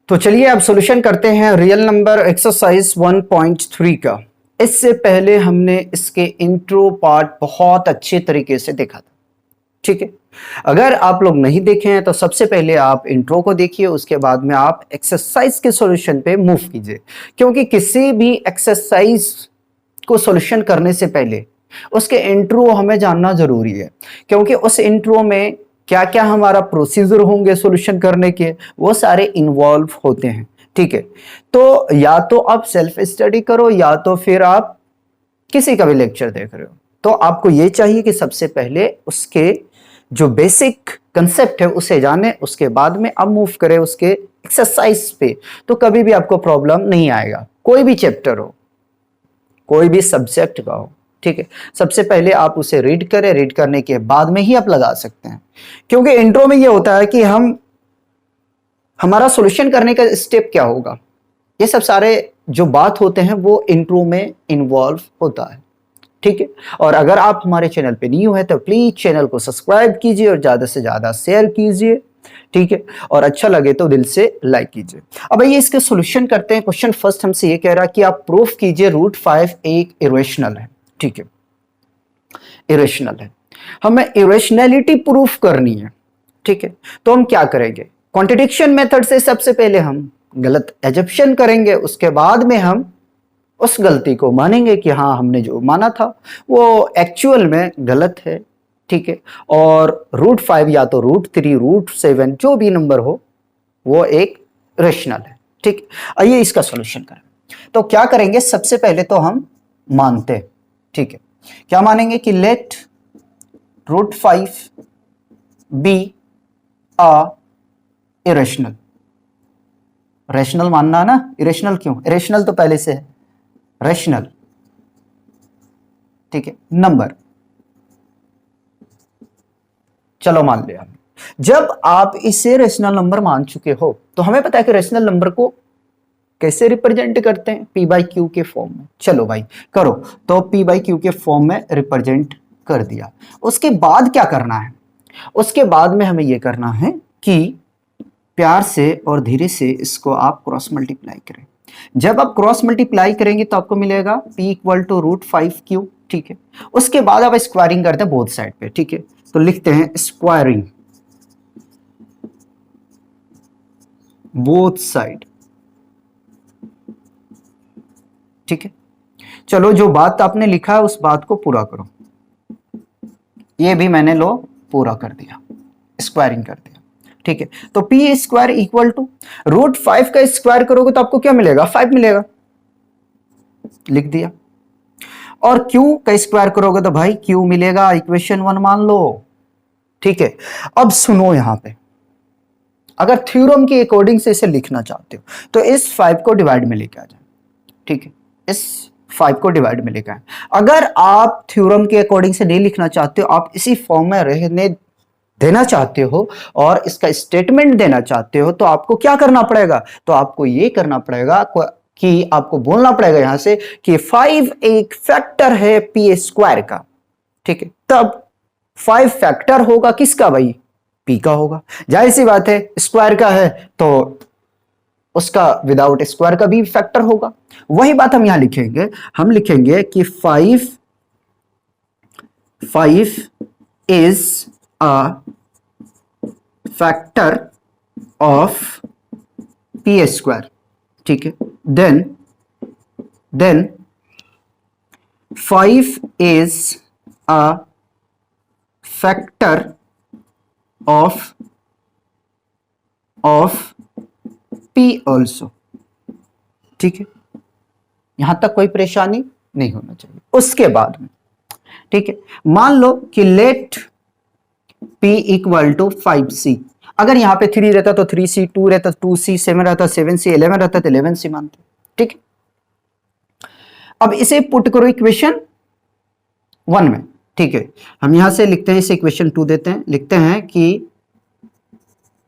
तो चलिए अब सॉल्यूशन करते हैं रियल नंबर एक्सरसाइज 1.3 का। इससे पहले हमने इसके इंट्रो पार्ट बहुत अच्छे तरीके से देखा था, ठीक है। अगर आप लोग नहीं देखे हैं तो सबसे पहले आप इंट्रो को देखिए, उसके बाद में आप एक्सरसाइज के सॉल्यूशन पे मूव कीजिए, क्योंकि किसी भी एक्सरसाइज को सॉल्यूशन करने से पहले उसके इंट्रो हमें जानना जरूरी है, क्योंकि उस इंट्रो में क्या क्या हमारा प्रोसीजर होंगे सॉल्यूशन करने के, वो सारे इन्वॉल्व होते हैं, ठीक है। तो या तो आप सेल्फ स्टडी करो या तो फिर आप किसी का भी लेक्चर देख रहे हो, तो आपको ये चाहिए कि सबसे पहले उसके जो बेसिक कंसेप्ट है उसे जाने, उसके बाद में अब मूव करें उसके एक्सरसाइज पे, तो कभी भी आपको प्रॉब्लम नहीं आएगा। कोई भी चैप्टर हो, कोई भी सब्जेक्ट का हो, ठीक है। सबसे पहले आप उसे रीड करें, रीड करने के बाद में ही आप लगा सकते हैं, क्योंकि इंट्रो में ये होता है कि हमारा सॉल्यूशन करने का स्टेप क्या होगा, ये सब सारे जो बात होते हैं वो इंट्रो में इन्वॉल्व होता है, ठीक है। और अगर आप हमारे चैनल पे न्यू है तो प्लीज चैनल को सब्सक्राइब कीजिए और ज्यादा से ज्यादा शेयर कीजिए, ठीक है। और अच्छा लगे तो दिल से लाइक कीजिए। अब ये इसके सॉल्यूशन करते हैं। क्वेश्चन फर्स्ट हमसे ये कह रहा है कि आप प्रूफ कीजिए √5 एक इरेशनल है, ठीक है, इरेशनल है। हमें इरेशनैलिटी प्रूफ करनी है, ठीक है। तो हम क्या करेंगे, कॉन्ट्रडिक्शन मेथड से सबसे पहले हम गलत एजप्शन करेंगे, उसके बाद में हम उस गलती को मानेंगे कि हाँ हमने जो माना था वो एक्चुअल में गलत है, ठीक है। और √5 या तो √3 √7 जो भी नंबर हो वो एक रेशनल है, ठीक। आइए इसका सॉल्यूशन करें। तो क्या करेंगे, सबसे पहले तो हम मानते हैं, ठीक है। क्या मानेंगे कि let √5 be a irrational. Rational मानना है ना, इरेशनल क्यों, इरेशनल तो पहले से है, रेशनल, ठीक है, नंबर। चलो मान लिया। जब आप इसे रेशनल नंबर मान चुके हो तो हमें पता है कि रेशनल नंबर को कैसे रिप्रेजेंट करते हैं, p/q के फॉर्म में। चलो भाई करो, तो p/q के फॉर्म में रिप्रेजेंट कर दिया। उसके बाद क्या करना है, उसके बाद में हमें यह करना है कि प्यार से और धीरे से इसको आप क्रॉस मल्टीप्लाई करें। जब आप क्रॉस मल्टीप्लाई करेंगे तो आपको मिलेगा p = √5q, ठीक है। उसके बाद आप स्क्वायरिंग करते हैं बोथ साइड पे, ठीक है। तो लिखते हैं स्क्वायरिंग बोथ साइड, ठीक है। चलो जो बात आपने लिखा है उस बात को पूरा करो। ये भी मैंने लो पूरा कर दिया, स्क्वायरिंग कर दिया, ठीक है। तो p² = √5 का स्क्वायर करोगे तो आपको क्या मिलेगा, 5 मिलेगा, लिख दिया। और q का स्क्वायर करोगे तो भाई q मिलेगा, इक्वेशन 1 मान लो, ठीक है। अब सुनो, यहां पे अगर थ्योरम के अकॉर्डिंग से इसे लिखना चाहते हो तो इस 5 को डिवाइड में लेके आ जाए, ठीक है। इस 5 को डिवाइड में लेके आए। अगर आप थ्योरम के अकॉर्डिंग से नहीं लिखना चाहते हो, आप इसी फॉर्म में रहने देना चाहते हो और इसका स्टेटमेंट देना चाहते हो, तो आपको क्या करना पड़ेगा, तो आपको ये करना पड़ेगा कि आपको बोलना पड़ेगा यहां से कि 5 एक फैक्टर है p² का, ठीक है। तब 5 फैक्टर होगा किसका भाई, p का होगा। जाहिर सी बात है, स्क्वायर का है तो उसका विदाउट स्क्वायर का भी फैक्टर होगा। वही बात हम यहां लिखेंगे, हम लिखेंगे कि 5 is a factor of p², ठीक है। Then 5 is a factor of p also, ठीक है। यहां तक कोई परेशानी नहीं होना चाहिए। उसके बाद में, ठीक है, मान लो कि लेट p = 5c। अगर यहां पे 3 रहता तो 3c, 2 रहता 2c, 7 रहता 7c, 11 रहता तो 11c मानते, ठीक है। अब इसे पुट करो इक्वेशन 1 में, ठीक है। हम यहां से लिखते हैं, इसे इक्वेशन 2 देते हैं, लिखते हैं कि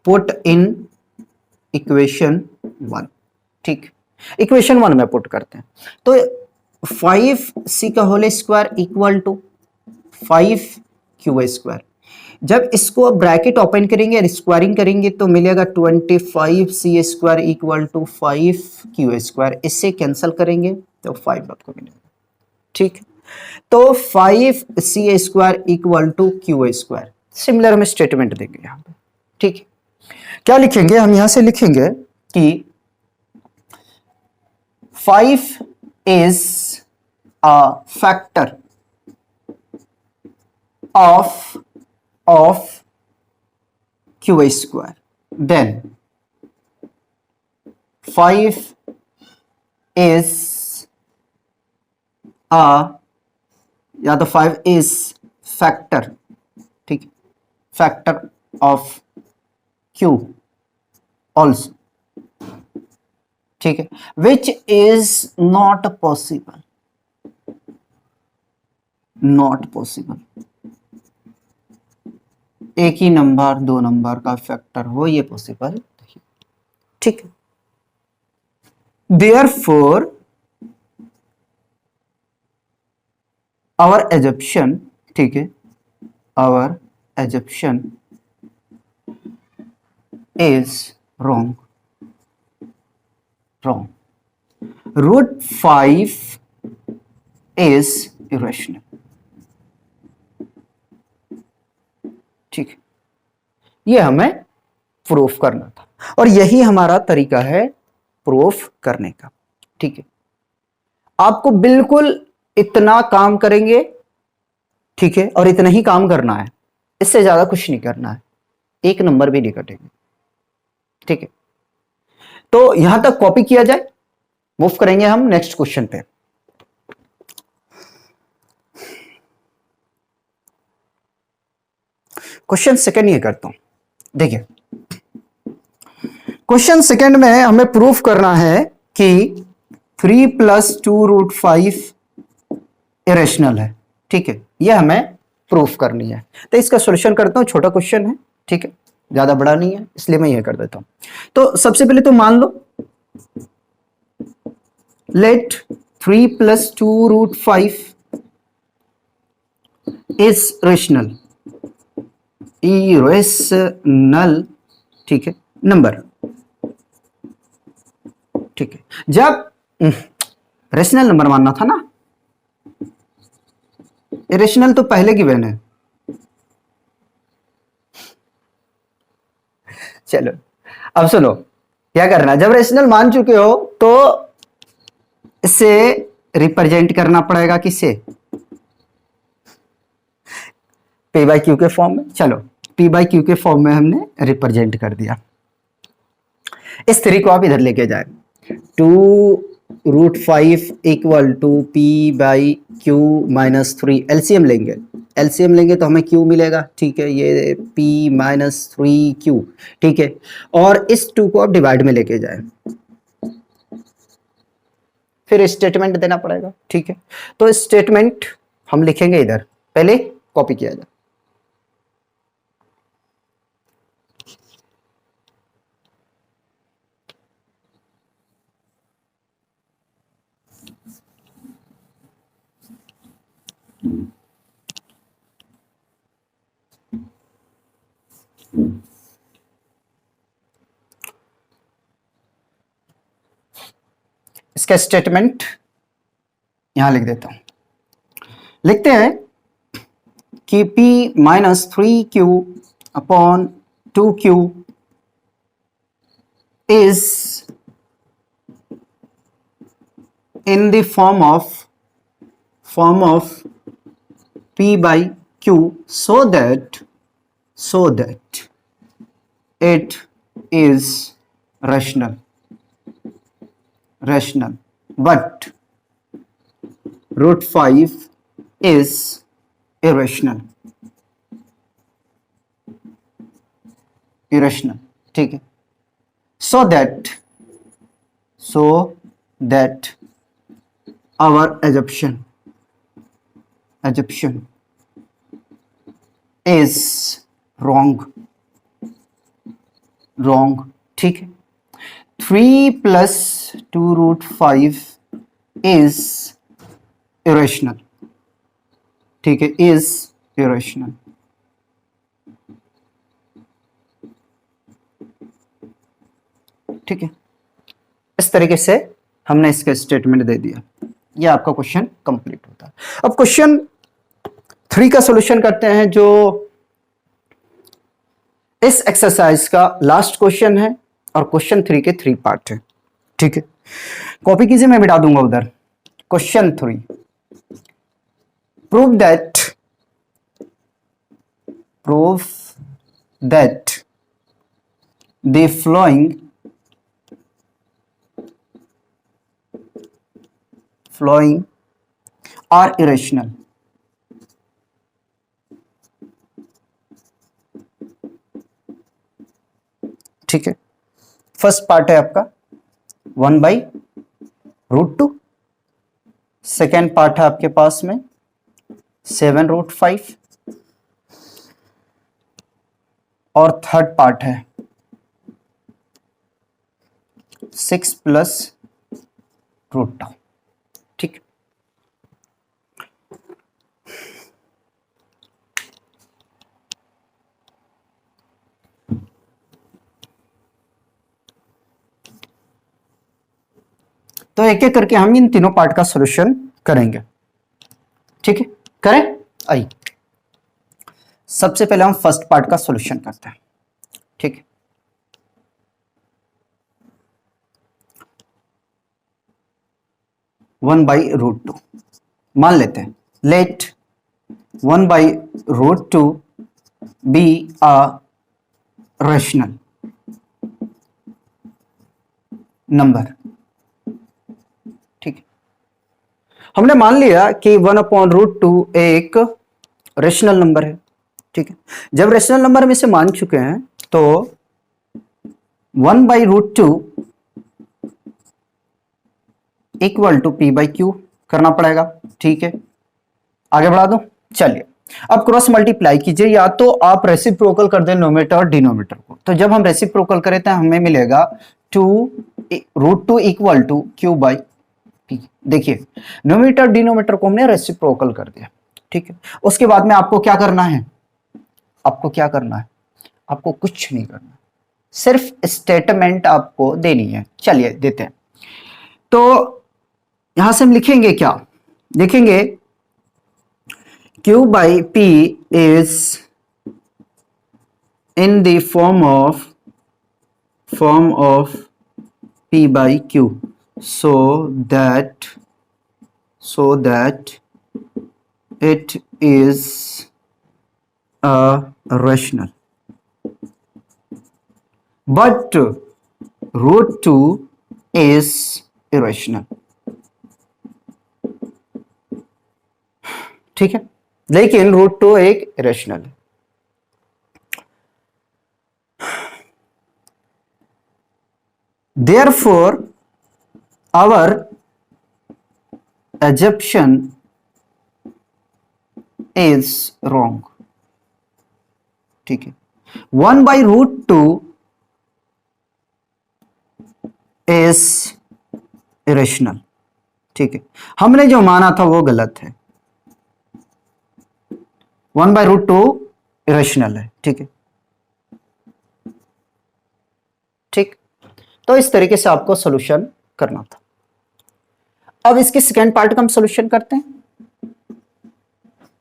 पुट इन इक्वेशन 1, ठीक। इक्वेशन 1 में पुट करते हैं तो 5c का होल स्क्वायर = 5q²। जब इसको आप ब्रैकेट ओपन करेंगे और स्क्वायरिंग करेंगे तो मिलेगा 25c² इक्वल टू 5q²। इससे कैंसिल करेंगे तो 5 आपको मिलेगा। ठीक, तो 5c² equal to q²। Similar हम स्टेटमेंट देंगे यहां पे। ठीक है, क्या लिखेंगे हम? यहां से लिखेंगे कि 5 is a factor of q², then 5 is a, या तो 5 is factor, ठीक है, फैक्टर ऑफ q also, ठीक है, which is not possible, not possible। एक ही नंबर दो नंबर का फैक्टर हो, ये पॉसिबल नहीं। ठीक है, therefore our assumption, ठीक है, our assumption is wrong, wrong। √5 is irrational। ठीक है, ये हमें प्रूफ करना था और यही हमारा तरीका है प्रूफ करने का। ठीक है, आपको बिल्कुल इतना काम करेंगे, ठीक है, और इतना ही काम करना है, इससे ज्यादा कुछ नहीं करना है, एक नंबर भी नहीं कटेंगे। ठीक है, तो यहां तक कॉपी किया जाए, मूव करेंगे हम नेक्स्ट क्वेश्चन पे। क्वेश्चन सेकंड ये करता हूं, देखिए क्वेश्चन सेकंड में हमें प्रूफ करना है कि 3 + 2√5 इरेशनल है। ठीक है, ये हमें प्रूफ करनी है, तो इसका सॉल्यूशन करता हूं। छोटा क्वेश्चन है, ठीक है, ज्यादा बड़ा नहीं है, इसलिए मैं ये कर देता हूं। तो सबसे पहले तो मान लो लेट 3 + 2√5 इज रेशनल, इरेशनल, ठीक है, नंबर। ठीक है, जब रेशनल नंबर मानना था ना, इरेशनल तो पहले की बहन है। चलो अब सुनो, क्या करना, जब रेशनल मान चुके हो तो इसे रिप्रेजेंट करना पड़ेगा, किससे? p/q के फॉर्म में। चलो p/q के फॉर्म में हमने रिप्रेजेंट कर दिया। इस 3 को आप इधर लेके जाए, 2√5 इक्वल टू p/q - 3। एलसीएम लेंगे, एलसीएम लेंगे तो हमें q मिलेगा। ठीक है, ये p - 3q। ठीक है, और इस 2 को आप डिवाइड में लेके जाए, फिर स्टेटमेंट देना पड़ेगा। ठीक है, तो स्टेटमेंट हम लिखेंगे इधर, पहले कॉपी किया जाए। इसका स्टेटमेंट यहां लिख देता हूं, लिखते हैं कि p - 3q upon 2q is in the form of p/q so that it is rational, but √5 is irrational। ठीक है, so that our assumption is wrong। ठीक है, 3 + 2√5 is irrational। ठीक है, is irrational। ठीक है, इस तरीके से हमने इसका स्टेटमेंट दे दिया, ये आपका क्वेश्चन कंप्लीट होता है। अब क्वेश्चन 3 का सॉल्यूशन करते हैं, जो इस एक्सरसाइज का लास्ट क्वेश्चन है और क्वेश्चन 3 के 3 पार्ट है। ठीक है, कॉपी कीजिए, मैं मिटा दूंगा उधर। Question 3, prove that the flowing are irrational। ठीक है, फर्स्ट पार्ट है आपका 1/√2, सेकेंड पार्ट है आपके पास में 7√5 और थर्ड पार्ट है 6+√2। ठीक, तो एक एक करके हम इन तीनों पार्ट का सॉल्यूशन करेंगे। ठीक है, करें। आइए, सबसे पहले हम फर्स्ट पार्ट का सॉल्यूशन करते हैं। ठीक है, (1/√2) मान लेते हैं, let 1/√2 be a rational number. ठीक है, हमने मान लिया कि 1/√2 एक रेशनल नंबर है। ठीक है, जब रेशनल नंबर में से मान चुके हैं तो 1/√2 इक्वल टू P/Q करना पड़ेगा। ठीक है, आगे बढ़ा दो। चलिए, अब क्रॉस मल्टीप्लाई कीजिए, या तो आप रेसिप्रोकल कर दें नोमीटर और डिनोमीटर को। तो जब हम रेसिप्रोकल करें तो हमें मिलेगा 2√2 इक्वल टू Q/P। देखिए, नोमीटर डिनोमीटर को हमने रेसिप्रोकल कर दिया। ठीक है, उसके बाद में आपको क्या करना है, आपको क्या करना है, आपको कुछ नहीं करना, सिर्फ स्टेटमेंट आपको देनी है। चलिए देते हैं। तो यहां से हम लिखेंगे क्या, लिखेंगे Q/P is in the form of P/Q, so that it is a rational, but √2 is irrational। ठीक है, लेकिन √2 एक इरेशनल है। Therefore our assumption is wrong। ठीक है, 1/√2 is irrational। ठीक है, हमने जो माना था वो गलत है, 1/√2 इरेशनल है। ठीक है, ठीक, तो इस तरीके से आपको सॉल्यूशन करना था। अब इसके सेकेंड पार्ट का हम सॉल्यूशन करते हैं।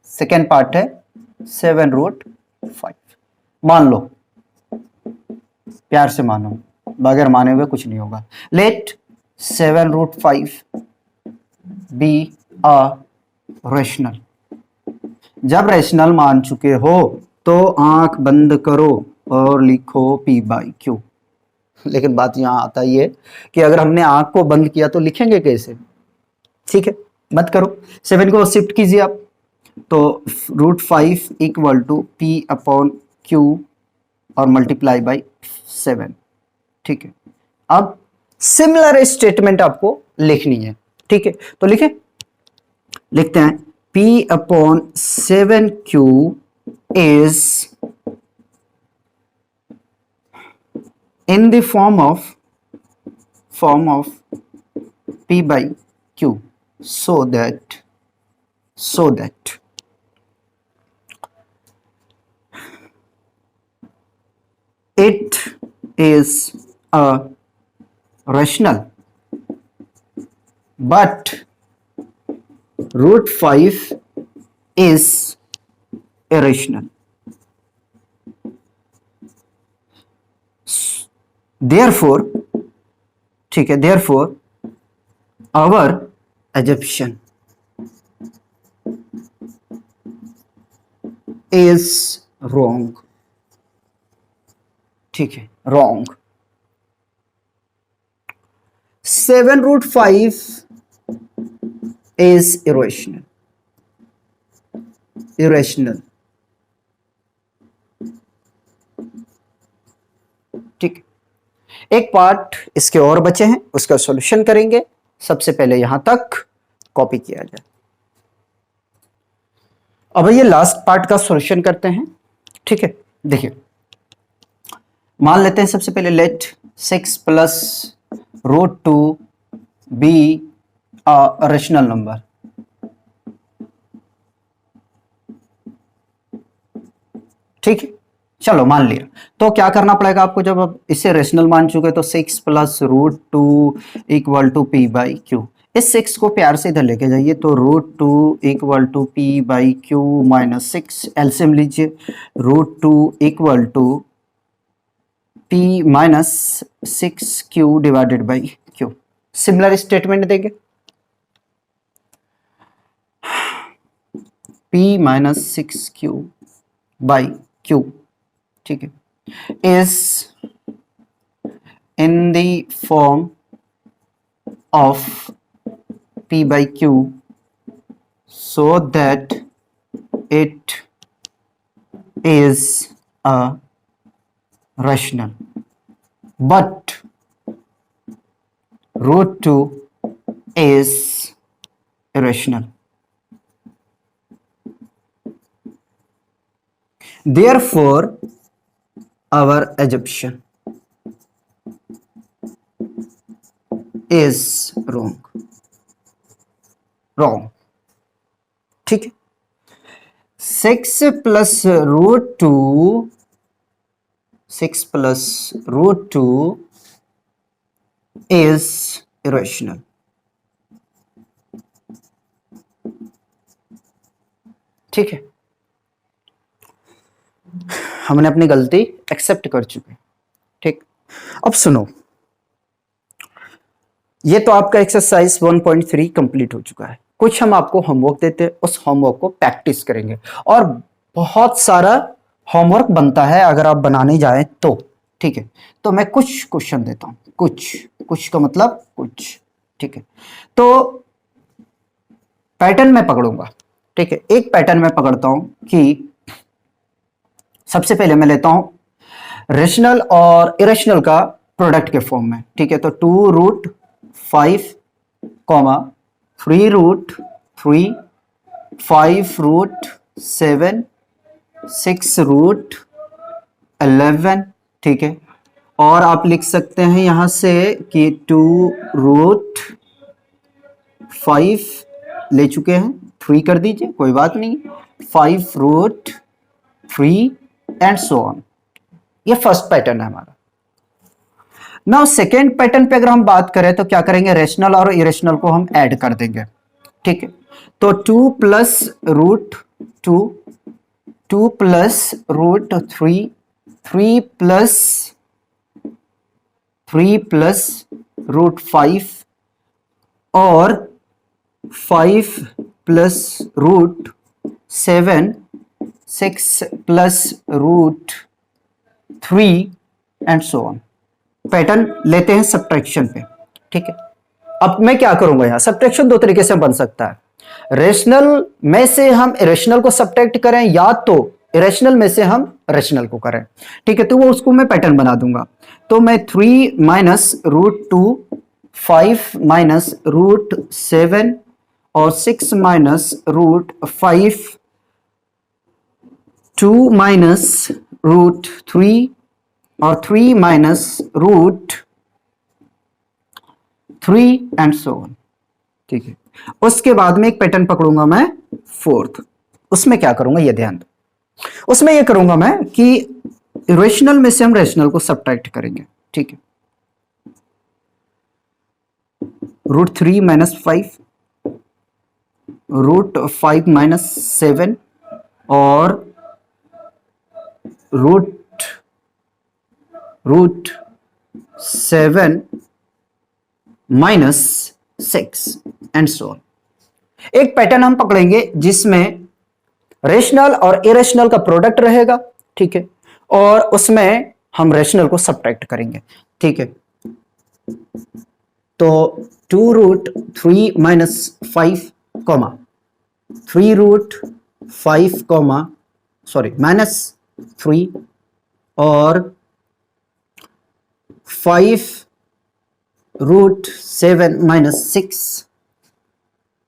सेकेंड पार्ट है 7√5। मान लो, प्यार से मानो, बगैर माने हुए कुछ नहीं होगा। Let 7√5 be a rational. जब रेशनल मान चुके हो तो आंख बंद करो और लिखो P/Q। लेकिन बात यहां आता ही है कि अगर हमने आंख को बंद किया तो लिखेंगे कैसे। ठीक है, मत करो, 7 को शिफ्ट कीजिए आप, तो √5 इक्वल टू P/Q और मल्टीप्लाई बाई 7। ठीक है, अब सिमिलर स्टेटमेंट आपको लिखनी है। ठीक है, तो लिखते हैं P/7Q is in the form of P/Q, so that it is a rational, but root 5 is irrational. Therefore, ठीक है, therefore our assumption is wrong. ठीक है, wrong. 7 root 5 is irrational. Irrational. ठीक, एक पार्ट इसके और बचे हैं, उसका सॉल्यूशन करेंगे. सबसे पहले यहां तक कॉपी किया जाए. अब ये लास्ट पार्ट का सॉल्यूशन करते हैं. ठीक है, देखिए, मान लेते हैं सबसे पहले let 6 plus root 2 be a rational number. ठीक है, चलो मान लिया. तो क्या करना पड़ेगा आपको, जब अब इसे रेशनल मान चुके तो 6 plus root 2 equal to P by Q. इस 6 को प्यार से इधर लेके जाइए, तो root 2 equal to P by Q minus 6. LCM लीजिए, root 2 equal to P minus 6 Q divided by Q. Similar statement देंगे, P minus 6 Q by Q. ठीक है, is in the form of p by q so that it is a rational, but root 2 is irrational. Therefore our assumption is wrong. ठीक है, 6 plus root 2 is irrational. ठीक है, हमने अपनी गलती accept कर चुके. ठीक, अब सुनो, ये तो आपका एक्सरसाइज 1.3 कंप्लीट हो चुका है. कुछ हम आपको होमवर्क देते हैं, उस होमवर्क को प्रैक्टिस करेंगे, और बहुत सारा होमवर्क बनता है अगर आप बनाने जाएं तो. ठीक है, तो मैं कुछ क्वेश्चन देता हूं, कुछ का मतलब कुछ. ठीक है, तो पैटर्न में पकड़ूंगा. ठीक है, एक पैटर्न में पकड़ता हूं कि सबसे पहले मैं लेता हूं रेशनल और इरेशनल का प्रोडक्ट के फॉर्म में. ठीक है, तो 2 root 5 comma 3 root 3 5 root 7 6 root 11. ठीक है, और आप लिख सकते हैं यहां से कि 2 रूट 5 ले चुके हैं, 3 कर दीजिए, कोई बात नहीं, 5 रूट 3 एंड सो ऑन. ये फर्स्ट पैटर्न है हमारा. नाउ सेकेंड पैटर्न पे अगर हम बात करें तो क्या करेंगे, रेशनल और इरेशनल को हम ऐड कर देंगे. ठीक है, तो 2 plus root 2 2 plus root 3 3 plus root 5 और 5 plus root 7 6 plus root 3 and so on. Pattern लेते हैं सब्ट्रैक्शन पे. ठीक है, अब मैं क्या करूंगा, यहां सब्ट्रैक्शन दो तरीके से बन सकता है. रेशनल में से हम इरेशनल को सब्ट्रैक्ट करें, या तो इरेशनल में से हम रेशनल को करें. ठीक है, तो वो उसको मैं पैटर्न बना दूंगा. तो मैं 3 माइनस रूट 2 5 माइनस रूट 7 और 6 माइनस रूट 5 2 माइनस रूट 3 और 3 minus root 3 and so on. ठीक है, उसके बाद में एक पैटर्न पकड़ूंगा मैं फोर्थ. उसमें क्या करूंगा ये ध्यान दो. उसमें ये करूंगा मैं कि रेशनल में से हम रेशनल को सब्ट्रैक्ट करेंगे. ठीक है, √3 माइनस 5, √5 माइनस 7 और √7 माइनस 6 एंड सो ऑन। एक पैटर्न हम पकड़ेंगे जिसमें रेशनल और इरेशनल का प्रोडक्ट रहेगा, ठीक है, और उसमें हम रेशनल को सब्ट्रैक्ट करेंगे, ठीक है। तो 2√3 माइनस 5 3√5 माइनस 3 और 5√7 माइनस 6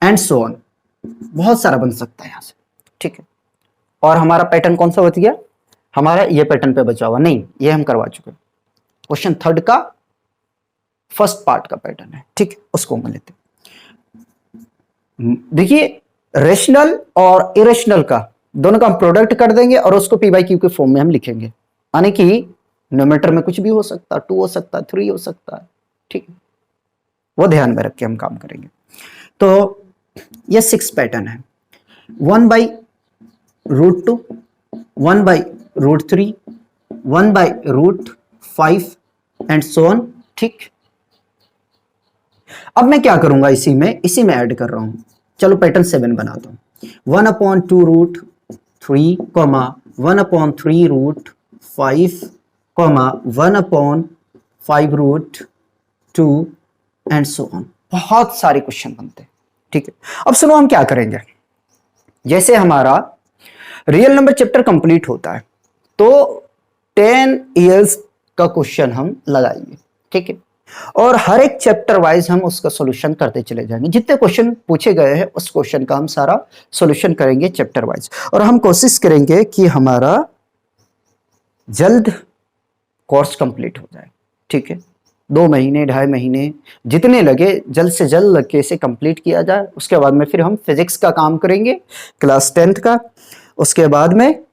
एंड सो ऑन। बहुत सारा बन सकता है यहां से, ठीक है। और हमारा पैटर्न कौन सा बच गया? हमारा ये पैटर्न पे बचा हुआ नहीं, ये हम करवा चुके। क्वेश्चन 3 का फर्स्ट पार्ट का पैटर्न है, ठीक है, उसको हम लेते हैं। देखिए, रेशनल और इरेशनल का दोनों का हम प्रोडक्ट कर देंगे और उसको पी बाई क्यू के फॉर्म में हम लिखेंगे, यानी कि न्यूमरेटर में कुछ भी हो सकता है, 2 हो सकता है, 3 हो सकता है, ठीक है, वो ध्यान में रख के हम काम करेंगे। तो ये 6 पैटर्न है, 1/√2, 1/√3, 1/√5 एंड सो ऑन, ठीक। अब मैं क्या करूंगा, इसी में ऐड कर रहा हूं। चलो पैटर्न 7 बनाता हूं। 1/2√3, 1/3√5, 1/5√2 एंड सो ऑन। बहुत सारे क्वेश्चन बनते हैं, ठीक है। अब सुनो, हम क्या करेंगे, जैसे हमारा रियल नंबर चैप्टर कंप्लीट होता है तो 10 इयर्स का क्वेश्चन हम लगाएंगे, ठीक है, और हर एक चैप्टर वाइज हम उसका सॉल्यूशन करते चले जाएंगे। जितने क्वेश्चन पूछे गए हैं उस क्वेश्चन का हम सारा सॉल्यूशन करेंगे चैप्टर वाइज, और हम कोशिश करेंगे कि हमारा जल्द कोर्स कंप्लीट हो जाए, ठीक है। 2 महीने 2.5 महीने जितने लगे, जल्द से जल्द लग के इसे कंप्लीट किया जाए। उसके बाद में फिर हम फिजिक्स का काम करेंगे, क्लास 10th का। उसके बाद में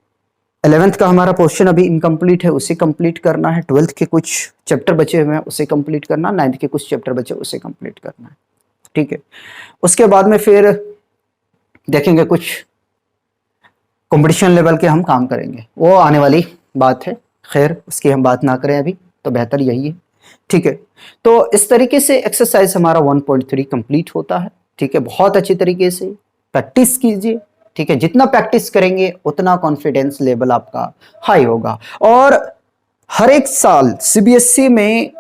11th का हमारा पोर्शन अभी इनकम्प्लीट है, उसे कंप्लीट करना है। 12th के कुछ चैप्टर बचे हुए हैं, उसे कंप्लीट करना। 9th के कुछ चैप्टर बचे, उसे कंप्लीट करना है, ठीक है। उसके बाद में फिर देखेंगे कुछ कंपटीशन लेवल के हम काम करेंगे, वो आने वाली बात है। खैर, उसकी हम बात ना करें अभी, तो बेहतर यही है, ठीक है। तो इस तरीके से एक्सरसाइज हमारा 1.3 कंप्लीट होता है, ठीक है। बहुत अच्छी तरीके से प्रैक्टिस कीजिए, ठीक है। जितना प्रैक्टिस करेंगे उतना कॉन्फिडेंस लेवल आपका हाई होगा। और हर एक साल सीबीएसई में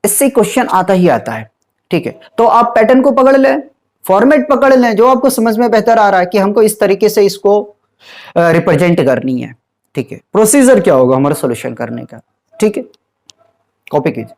इससे क्वेश्चन आता ही आता है, ठीक है। तो आप पैटर्न को पकड़ लें, फॉर्मेट पकड़ लें, जो आपको समझ में बेहतर आ रहा है कि हमको इस तरीके से इसको रिप्रेजेंट करनी है, ठीक है। प्रोसीजर क्या होगा हमारा सोल्यूशन करने का, ठीक है। कॉपी कीजिए।